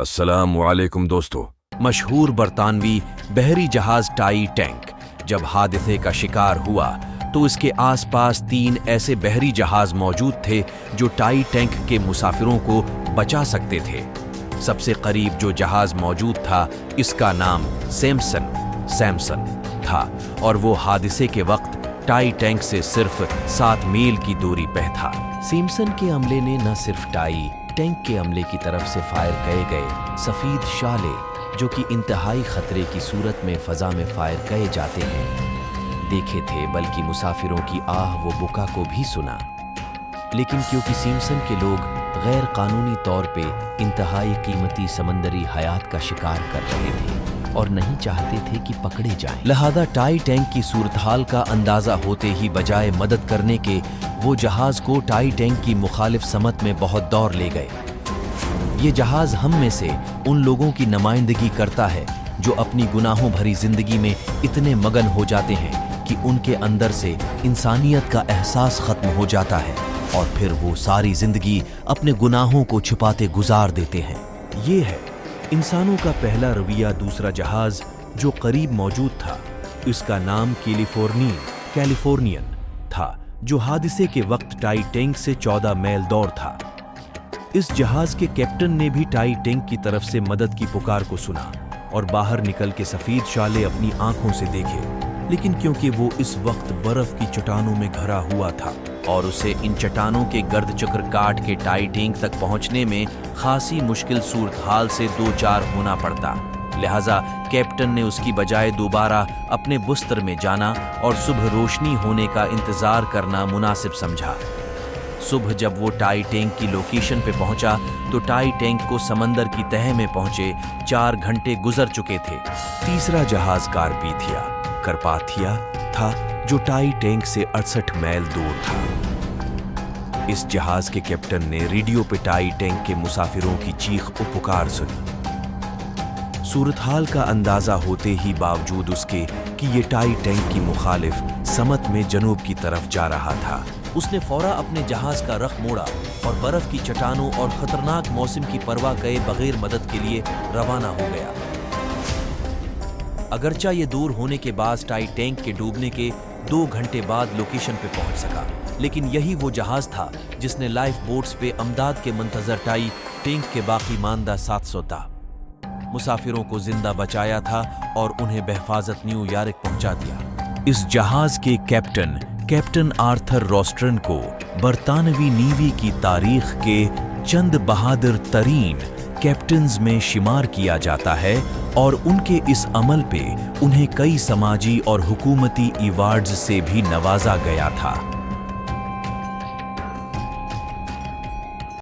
السلام علیکم دوستو۔ مشہور برطانوی بحری جہاز ٹائی ٹینک جب حادثے کا شکار ہوا تو اس کے آس پاس 3 ایسے بحری جہاز موجود تھے جو ٹائی ٹینک کے مسافروں کو بچا سکتے تھے۔ سب سے قریب جو جہاز موجود تھا اس کا نام سیمسن تھا اور وہ حادثے کے وقت ٹائی ٹینک سے صرف 7 میل کی دوری پہ تھا۔ سیمسن کے عملے نے نہ صرف ٹائی ٹینک کے عملے کی طرف سے فائر کیے گئے سفید شعلے جو کہ انتہائی خطرے کی صورت میں فضا میں فائر کیے جاتے ہیں دیکھے تھے، بلکہ مسافروں کی آہ و بکا کو بھی سنا۔ لیکن کیونکہ سیمسن کے لوگ غیر قانونی طور پہ انتہائی قیمتی سمندری حیات کا شکار کر رہے تھے اور نہیں چاہتے تھے کہ پکڑے جائیں، لہذا ٹائی ٹینک کی صورتحال کا اندازہ ہوتے ہی بجائے مدد کرنے کے وہ جہاز کو ٹائی ٹینک کی مخالف سمت میں بہت دور لے گئے۔ یہ جہاز ہم میں سے ان لوگوں کی نمائندگی کرتا ہے جو اپنی گناہوں بھری زندگی میں اتنے مگن ہو جاتے ہیں کہ ان کے اندر سے انسانیت کا احساس ختم ہو جاتا ہے اور پھر وہ ساری زندگی اپنے گناہوں کو چھپاتے گزار دیتے ہیں۔ یہ ہے انسانوں کا پہلا رویہ۔ دوسرا جہاز جو قریب موجود تھا اس کا نام کیلیفورنین تھا، جو حادثے کے وقت ٹائی ٹینک سے 14 میل دور تھا۔ اس جہاز کے کیپٹن نے بھی ٹائی ٹینک کی طرف سے مدد کی پکار کو سنا اور باہر نکل کے سفید شعلے اپنی آنکھوں سے دیکھے، لیکن کیونکہ وہ اس وقت برف کی چٹانوں میں گھرا ہوا تھا اور اسے ان چٹانوں کے گرد چکر کاٹ کے ٹائی ٹینک تک پہنچنے میں خاصی مشکل صورتحال سے دوچار ہونا پڑتا، لہذا کیپٹن نے اس کی بجائے دوبارہ اپنے بستر میں جانا اور صبح روشنی ہونے کا انتظار کرنا مناسب سمجھا۔ صبح جب وہ ٹائی ٹینک کی لوکیشن پہ پہنچا تو ٹائی ٹینک کو سمندر کی تہہ میں پہنچے 4 گھنٹے گزر چکے تھے۔ تیسرا جہاز کارپاتھیا تھا جو ٹائی ٹینک سے 68 میل دور تھا۔ اس جہاز کے کیپٹن نے ریڈیو پہ ٹائی ٹینک کے مسافروں کی چیخ و پکار سنی۔ صورتحال کا اندازہ ہوتے ہی باوجود اس کے کہ یہ ٹائی ٹینک کی مخالف سمت میں جنوب کی طرف جا رہا تھا، اس نے فوراً اپنے جہاز کا رخ موڑا اور برف کی چٹانوں اور خطرناک موسم کی پرواہ کیے بغیر مدد کے لیے روانہ ہو گیا۔ اگرچہ یہ دور ہونے کے باعث ٹائی ٹینک کے ڈوبنے کے 2 گھنٹے بعد لوکیشن پہ پہنچ سکا، لیکن یہی وہ جہاز تھا جس نے لائف بوٹس پہ امداد کے منتظر ٹائی ٹینک کے باقی ماندہ 700 مسافروں کو زندہ بچایا تھا اور انہیں بحفاظت نیو یارک پہنچا دیا۔ اس جہاز کے کیپٹن آرتھر روسٹرن کو برطانوی نیوی کی تاریخ کے چند بہادر ترین کیپٹنز میں شمار کیا جاتا ہے اور ان کے اس عمل پہ انہیں کئی سماجی اور حکومتی ایوارڈز سے بھی نوازا گیا تھا۔